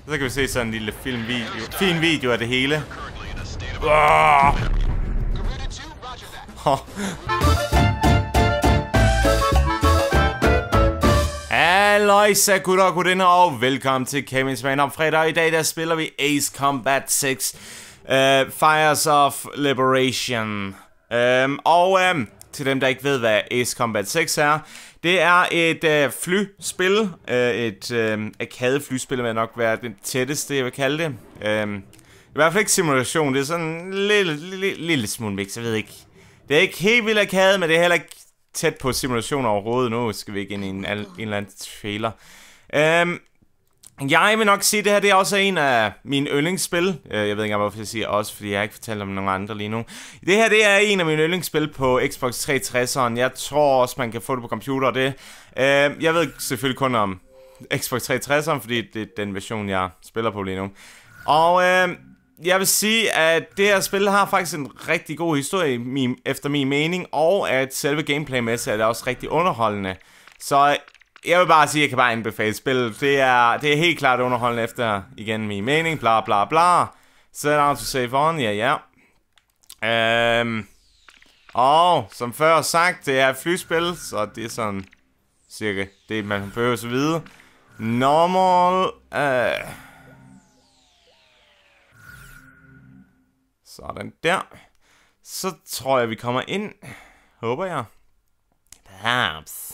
Så kan vi se sådan en lille fin video af det hele. Halløjsa gutter og gudinder, og velkommen til Kevins om fredag. I dag der spiller vi Ace Combat 6 Fires of Liberation. Til dem der ikke ved hvad Ace Combat 6 er, det er et flyspil, et arcade flyspil vil nok være det tætteste jeg vil kalde det. I hvert fald ikke simulation, det er sådan en lille smule mix, jeg ved ikke. Det er ikke helt vildt arcade, men det er heller ikke tæt på simulation overhovedet. Nu skal vi ikke ind i en eller anden trailer. Jeg vil nok sige, at det her det er også en af mine yndlingsspil. Jeg ved ikke engang, hvorfor jeg siger også, fordi jeg har ikke fortalt om nogle andre lige nu. Det her det er en af mine yndlingsspil på Xbox 360'eren. Jeg tror også, man kan få det på computer. Det. Jeg ved selvfølgelig kun om Xbox 360'eren, fordi det er den version, jeg spiller på lige nu. Og jeg vil sige, at det her spil har faktisk en rigtig god historie, efter min mening. Og at selve gameplaymæssigt er det også rigtig underholdende. Så jeg vil bare sige, at jeg kan bare anbefale spillet. Det er helt klart underholdende efter, igen, min mening, bla bla bla. Set out to save on, ja. Og som før sagt, det er et flyspil, så det er sådan cirka det, man behøver at vide. Normal. Sådan der. Så tror jeg, vi kommer ind. Håber jeg. Perhaps.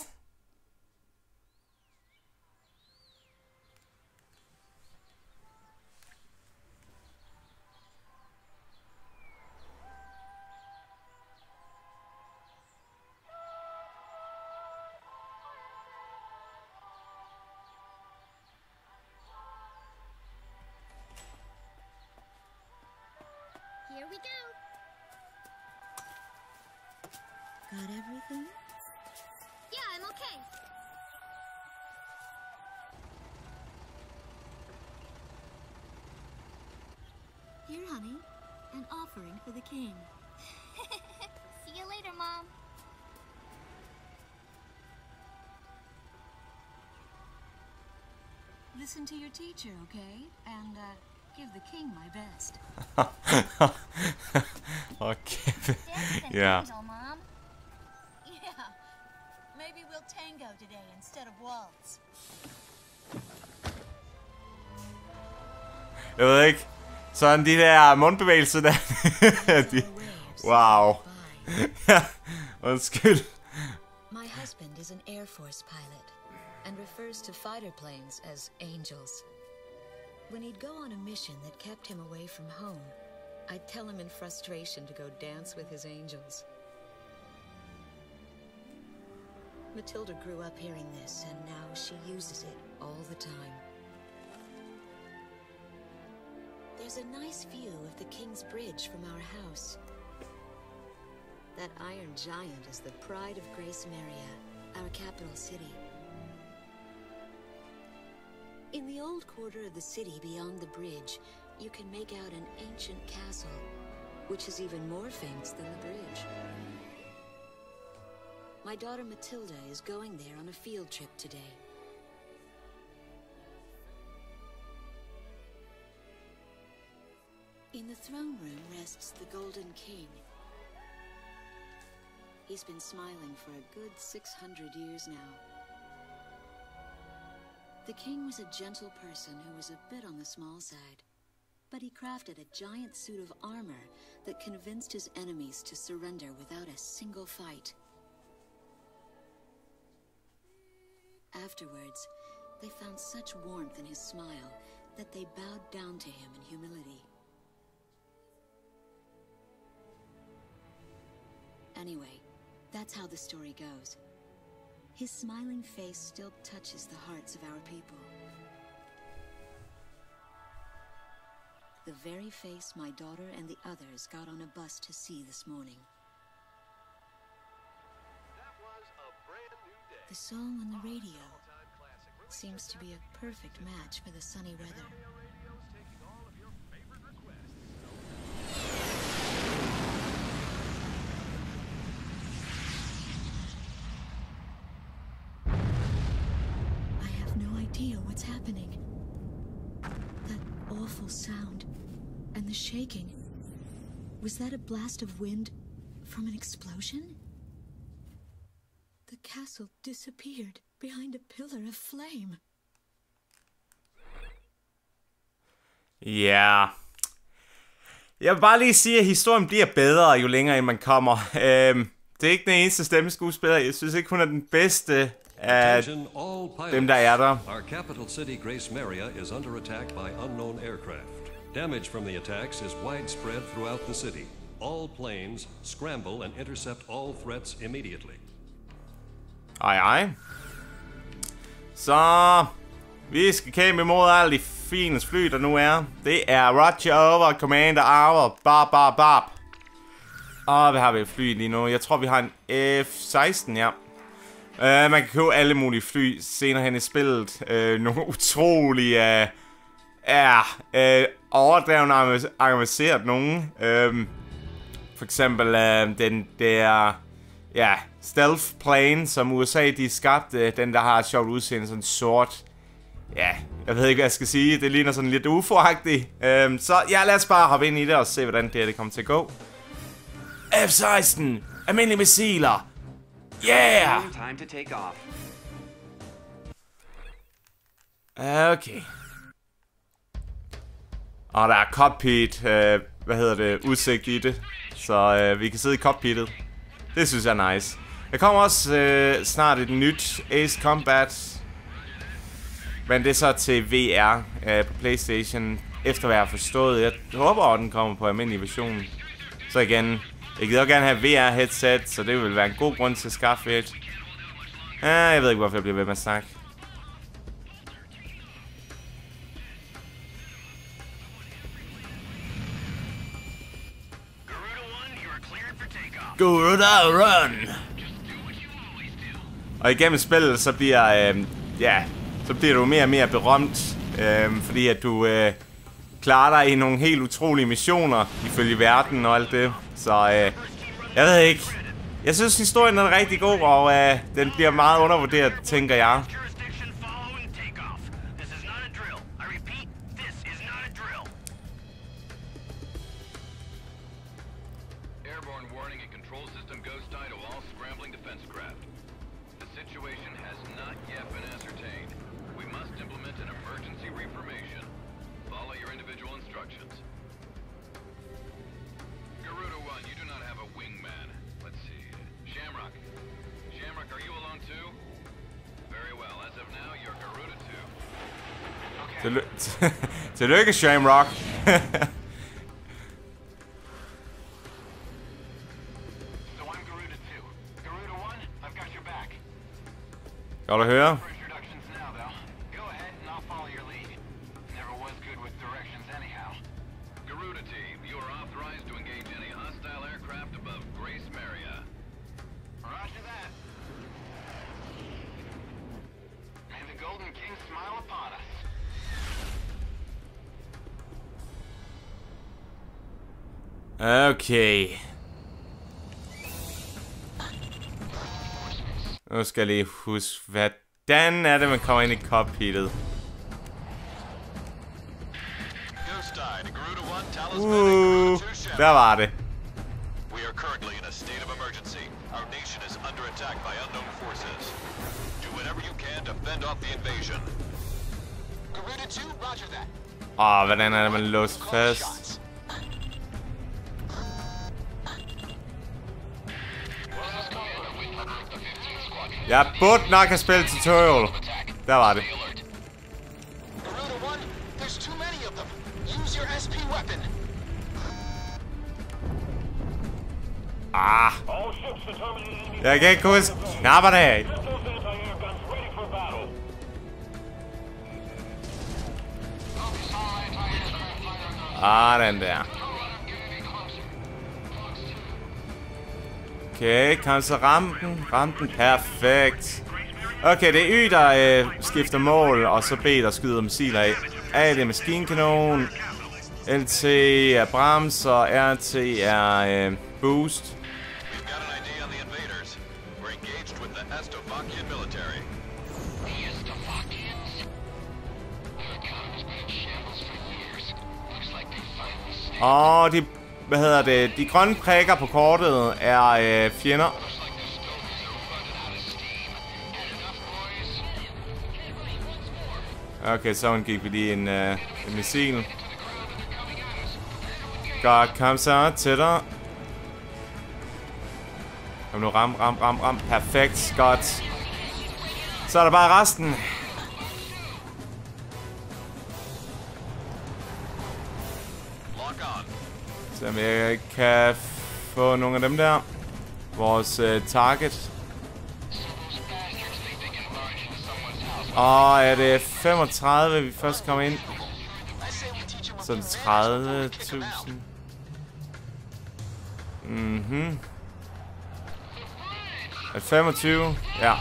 Here we go. Got everything? Yeah, I'm okay. Here, honey, an offering for the king. See you later, Mom. Listen to your teacher, okay? And, give the king my best. Okay. Yeah. Mom. Yeah. Maybe we'll tango today instead of waltz. Jeg ved ikke. Sådan de der mundbevægelser der. Wow. Ja. Undskyld. My husband is an Air Force pilot and refers to fighter planes as angels. When he'd go on a mission that kept him away from home, I'd tell him in frustration to go dance with his angels. Matilda grew up hearing this, and now she uses it all the time. There's a nice view of the King's Bridge from our house. That iron giant is the pride of Grace Maria, our capital city. In the old quarter of the city beyond the bridge, you can make out an ancient castle, which is even more famous than the bridge. My daughter Matilda is going there on a field trip today. In the throne room rests the Golden King. He's been smiling for a good 600 years now. The king was a gentle person who was a bit on the small side, but he crafted a giant suit of armor that convinced his enemies to surrender without a single fight. Afterwards, they found such warmth in his smile that they bowed down to him in humility. Anyway, that's how the story goes. His smiling face still touches the hearts of our people. The very face my daughter and the others got on a bus to see this morning. The song on the radio seems to be a perfect match for the sunny weather. I have no idea what's happening. awful sound. And the shaking. Was that a blast of wind from an explosion? The castle disappeared behind a pillar of flame. Ja. Jeg vil bare lige sige, at historien bliver bedre, jo længere ind man kommer. Det er ikke den eneste stemmeskuespiller. Jeg synes ikke, hun er den bedste af dem, der er der. Our capital city, Grace Maria, is under attack by unknown aircraft. Damage from the attacks is widespread throughout the city. All planes scramble and intercept all threats immediately. Ej. Så vi skal kæmpe imod alle de fine fly, der nu er. Det er Roger over, Commander over, bap. Og hvad har vi et fly lige nu? Jeg tror, vi har en F-16, ja. Man kan købe alle mulige fly senere hen i spillet. Nogle utrolige, overdrevne avanceret nogen. For eksempel den der, stealth plane, som USA de skabte. Den, der har et sjovt udseende, sådan sort. Ja, jeg ved ikke, hvad jeg skal sige. Det ligner sådan lidt UFO-agtigt. Så ja, lad os bare hoppe ind i det og se, hvordan det kommer til at gå. F-16! Almindelige missiler! Yeah! Time to take off. Okay. Og der er cockpit, udsigt i det. Så vi kan sidde i cockpittet. Det synes jeg er nice. Der kommer også snart et nyt Ace Combat. Men det er så til VR på PlayStation. Efter hvad jeg har forstået. Jeg håber, at den kommer på almindelig version. Så igen, jeg gider gerne have VR-headset, så det vil være en god grund til at skaffe et. Jeg ved ikke, hvorfor jeg bliver ved med at snakke. Garuda run! Og igennem spillet, så bliver, så bliver du mere og mere berømt. Fordi at du klarer dig i nogle helt utrolige missioner, ifølge verden og alt det. Så jeg ved ikke. Jeg synes, historien er rigtig god, og den bliver meget undervurderet, tænker jeg. Tillykke, Shamrock. Kan du høre? Okay. Nu skal jeg lige huske, hvordan er det, man kommer ind i cockpittet. Der var det. We are currently in a state of emergency. Our nation is under attack by unknown forces. Do whatever you can to fend off the invasion. Garuda 2, roger that. Hvordan er det, man låser fast? Jeg burde nok have spillet tutorial. Der var det. Jeg kan ikke huske knapperne af. Den der. Okay, kom så rampen, perfekt. Okay, det er Y, der skifter mål, og så B, der skyder missiler af. A, det er maskinkanon. LT er brems, og RT er boost. Og de, hvad hedder det, de grønne prikker på kortet er fjender. Okay, så undgik vi lige en missil. Godt, kom så, tættere. Kom nu, ram. Perfekt, godt. Så er der bare resten. Så om jeg kan få nogle af dem der. Vores target. Og er det 35, vi først kommer ind? Så er det 30.000. Mhm. Er det 25? Ja.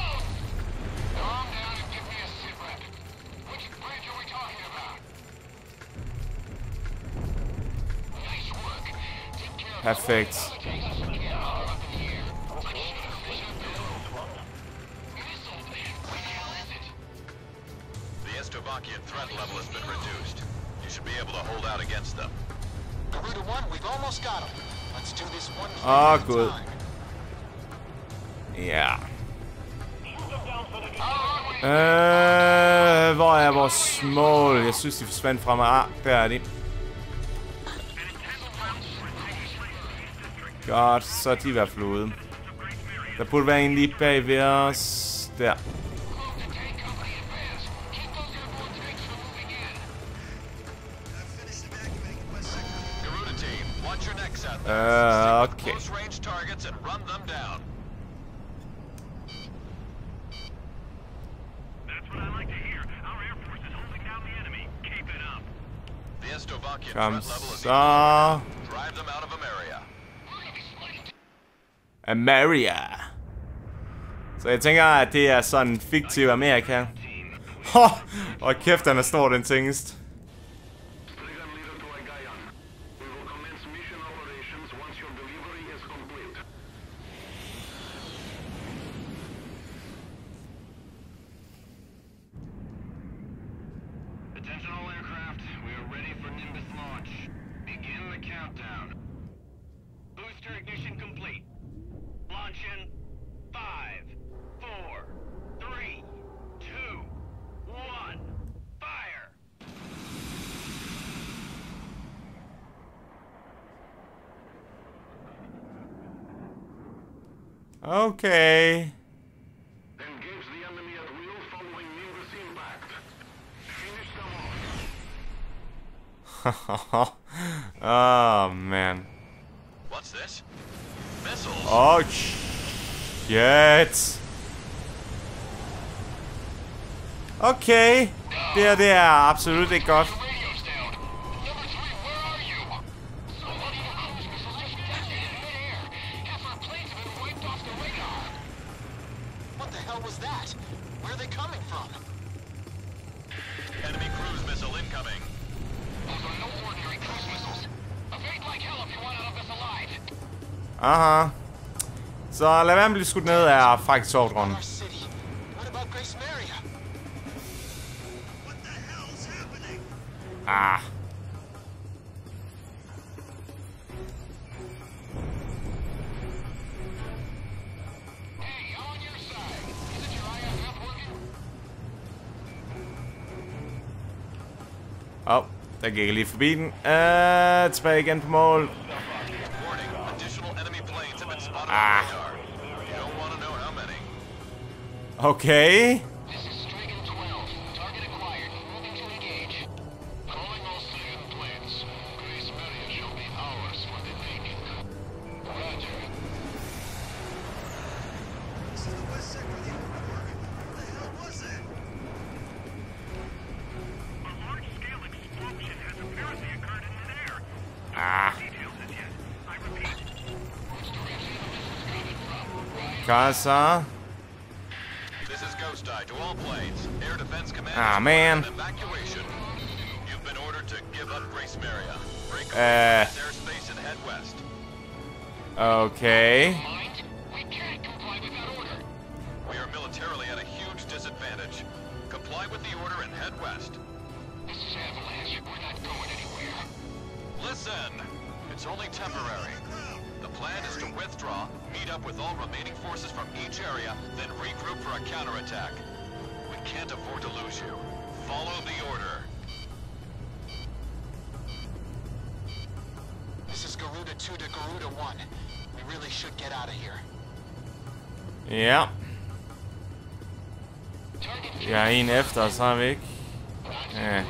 Perfekt. Threat level has been reduced. You should be able to hold out against them. Garuda 1, we've almost got them. Let's do this one at a time. Ja. Hvor er vores mål? Jeg synes, de forsvandt fra mig. Der er de. Godt, så er de i hvert fald ude. Der burde være en lige bag ved os. Der. Okay. Kom så. Ameria. Så jeg tænker, at det er sådan fiktiv Amerika. Og kæft, den er stor, den tingest. Okay. Engage the enemy at will following Nimbus impact. Finish them off. Oh man. What's this? Missiles. Oh shit. Okay. Det er absolut ikke godt. Aha. Så lad være med at blive skudt ned af faktisk sovdronen. Ah. Der gik jeg lige forbi den. Tilbage igen på mål. Ah. Okay. Casa. Ah, man. You've been ordered to give up Grace Maria. Break airspace and head west. Okay. We can't comply with that order. We are militarily at a huge disadvantage. Comply with the order and head west. This is Avalanche. We're not going anywhere. Listen. It's only temporary. The plan is to withdraw, meet up with all remaining forces from each area, then regroup for a counterattack. We can't afford to lose you. Follow the order. This is Garuda 2 to Garuda 1. We really should get out of here. Ja. Vi har en efter, så har vi ikke. Ja.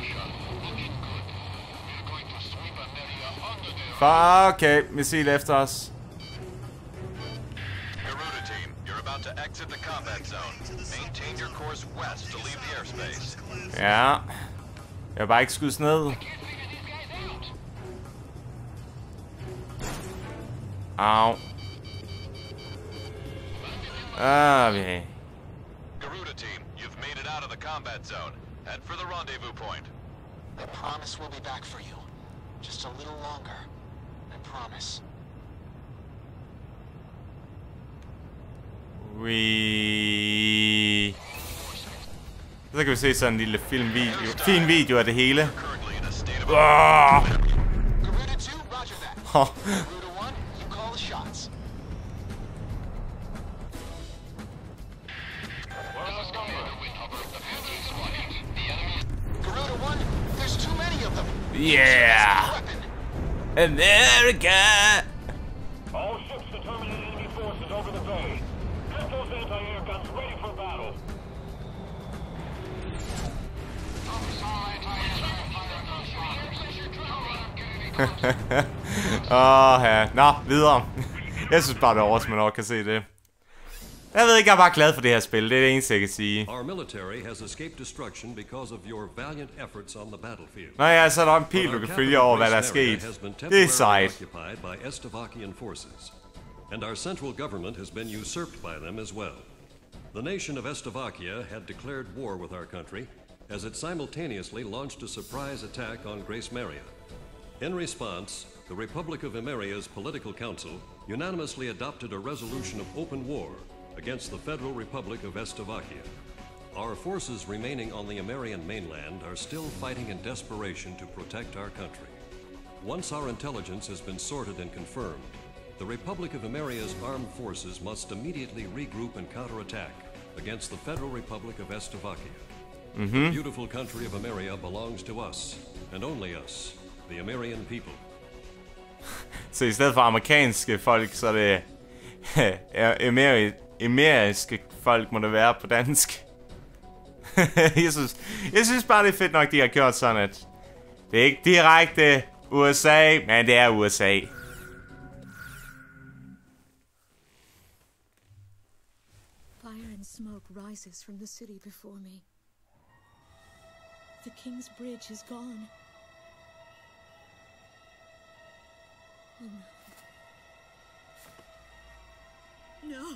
Okay, missil efter os. Garuda team, you're about to exit the combat zone. Maintain your course west to leave the airspace. Ja. Jeg vil bare ikke skudt ned. Au. Okay. Garuda team, you've made it out of the combat zone. Head for the rendezvous point. I promise we'll be back for you. Just a little longer. I promise. Så kan vi se sådan en lille fin video af det hele. Currently in a state of Oh. Garuda 2, roger that. Garuda 1, you call the shots. Garuda 1, there's too many of them. Yeah. America. All ships to terminate enemy forces over the bay. Get those anti-air guns ready for battle. Ja. Nå, videre. Jeg synes bare, det er over, man også kan se det. Jeg ved ikke, jeg er bare glad for det her spil. Det er det eneste, jeg kan sige. Our military has escaped destruction because of your valiant efforts on the battlefield. Nå ja, så er der en pil, du kan følge over, hvad der er sket. Det er sejt. Occupied by Estavakian forces, and our central government has been usurped by them as well. The nation of Estavakia had declared war with our country as it simultaneously launched a surprise attack on Grace Maria. In response, the Republic of Emeria's political council unanimously adopted a resolution of open war against the Federal Republic of Estavakia. Our forces remaining on the Emerian mainland are still fighting in desperation to protect our country. Once our intelligence has been sorted and confirmed, the Republic of Emeria's armed forces must immediately regroup and counterattack against the Federal Republic of Estavakia. The beautiful country of Emeria belongs to us, and only us, the Emerian people. Så i stedet for amerikanske folk, så er det emeriske folk, må det være på dansk. jeg synes bare, det er fedt nok, de har gjort sådan, at det er ikke direkte USA, men det er USA. Fire and smoke rises from the city before me. The king's bridge is gone. Oh no. No.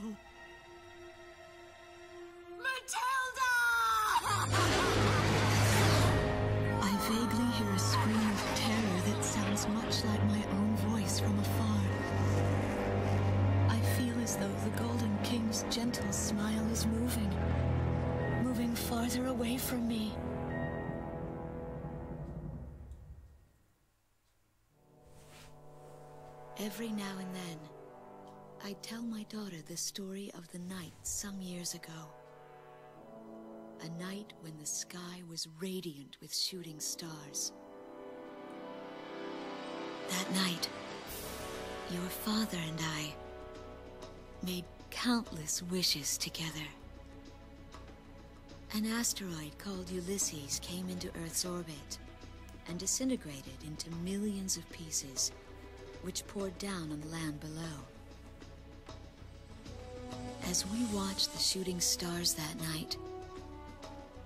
Matilda! I vaguely hear a scream of terror that sounds much like my own voice from afar. I feel as though the Golden King's gentle smile is moving farther away from me. Every now and then, I tell my daughter the story of the night some years ago. A night when the sky was radiant with shooting stars. That night, your father and I made countless wishes together. An asteroid called Ulysses came into Earth's orbit and disintegrated into millions of pieces, which poured down on the land below. As we watched the shooting stars that night,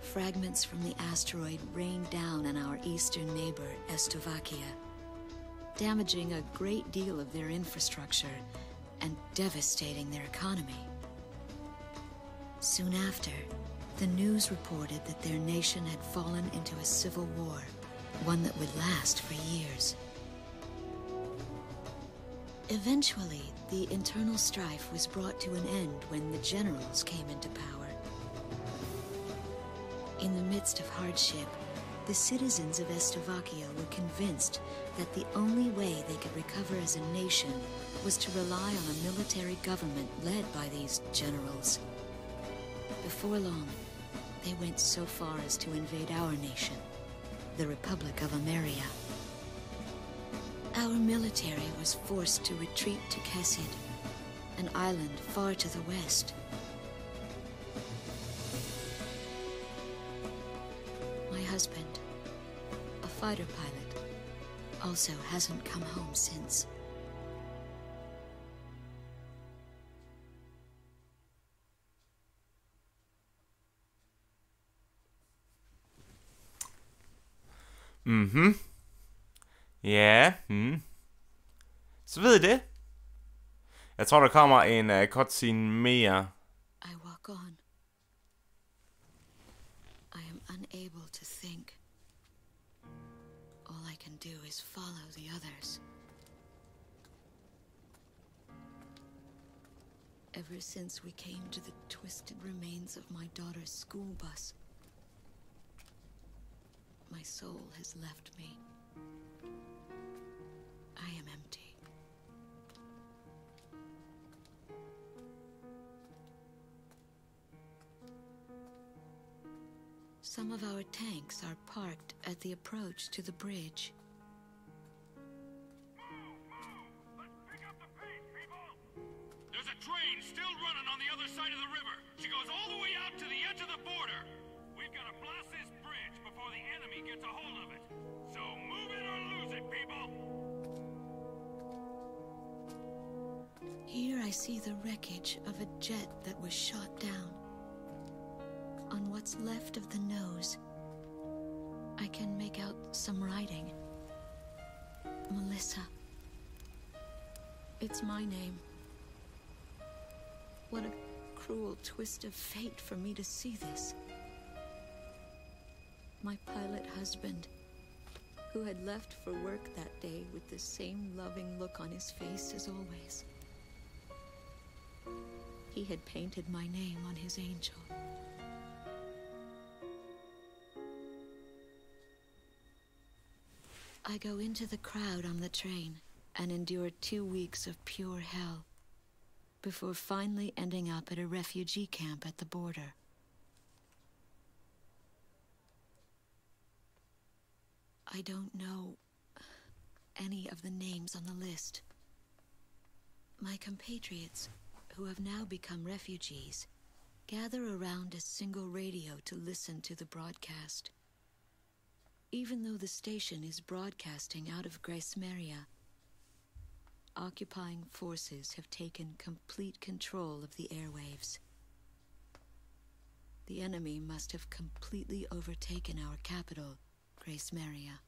fragments from the asteroid rained down on our eastern neighbor, Estavakia, damaging a great deal of their infrastructure and devastating their economy. Soon after, the news reported that their nation had fallen into a civil war, one that would last for years. Eventually, the internal strife was brought to an end when the generals came into power. In the midst of hardship, The citizens of Estovakia were convinced that the only way they could recover as a nation was to rely on a military government led by these generals. Before long, they went so far as to invade our nation, the Republic of Ameria. Our military was forced to retreat to Kessid, an island far to the west. My husband, a fighter pilot, also hasn't come home since. Ja, Så ved I det. Jeg tror, der kommer en cutscene mere. I walk on. I am unable to think. All I can do is follow the others. Ever since we came to the twisted remains of my daughter's school bus, my soul has left me. I am empty. Some of our tanks are parked at the approach to the bridge. Let's pick up the pace, people! There's a train still running on the other side of the river. She goes all the way out to the edge of the border. We've got to blast this bridge before the enemy gets a hold of it. So move it or lose it, people! Here I see the wreckage of a jet that was shot down. On what's left of the nose, I can make out some writing. Melissa. It's my name. What a cruel twist of fate for me to see this. My pilot husband, who had left for work that day with the same loving look on his face as always. He had painted my name on his angel. I go into the crowd on the train and endure 2 weeks of pure hell before finally ending up at a refugee camp at the border. I don't know any of the names on the list. My compatriots, who have now become refugees, gather around a single radio to listen to the broadcast. Even though the station is broadcasting out of Gracemeria, occupying forces have taken complete control of the airwaves. The enemy must have completely overtaken our capital, Gracemeria.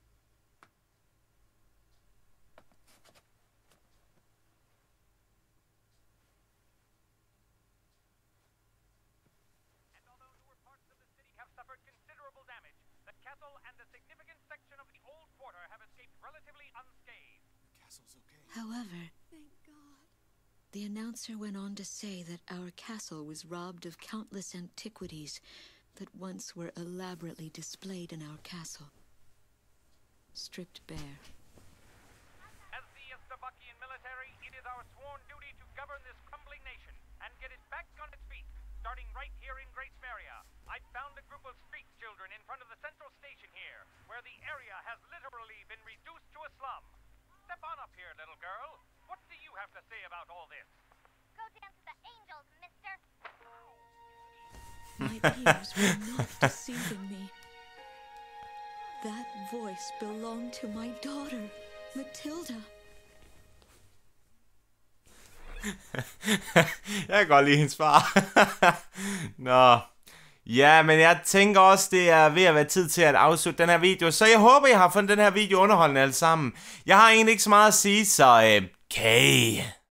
And although newer parts of the city have suffered considerable damage, the castle and a significant section of the old quarter have escaped relatively unscathed. The castle's okay. However, Thank God. the announcer went on to say that our castle was robbed of countless antiquities that once were elaborately displayed in our castle. Stripped bare. As the Estovakian military, it is our sworn duty to govern this crumbling nation and get it back on its feet, starting right here in Gracemeria. I found a group of street children in front of the central station here, where the area has literally been reduced to a slum. Step on up here, little girl. What do you have to say about all this? Go dance with the angels, mister. My ears were not deceiving me. That voice belonged to my daughter, Matilda. Jeg kan godt lide hendes far. Nå. Ja, men jeg tænker også, det er ved at være tid til at afslutte den her video. Så jeg håber, I har fundet den her video underholdende alle sammen. Jeg har egentlig ikke så meget at sige, så kage.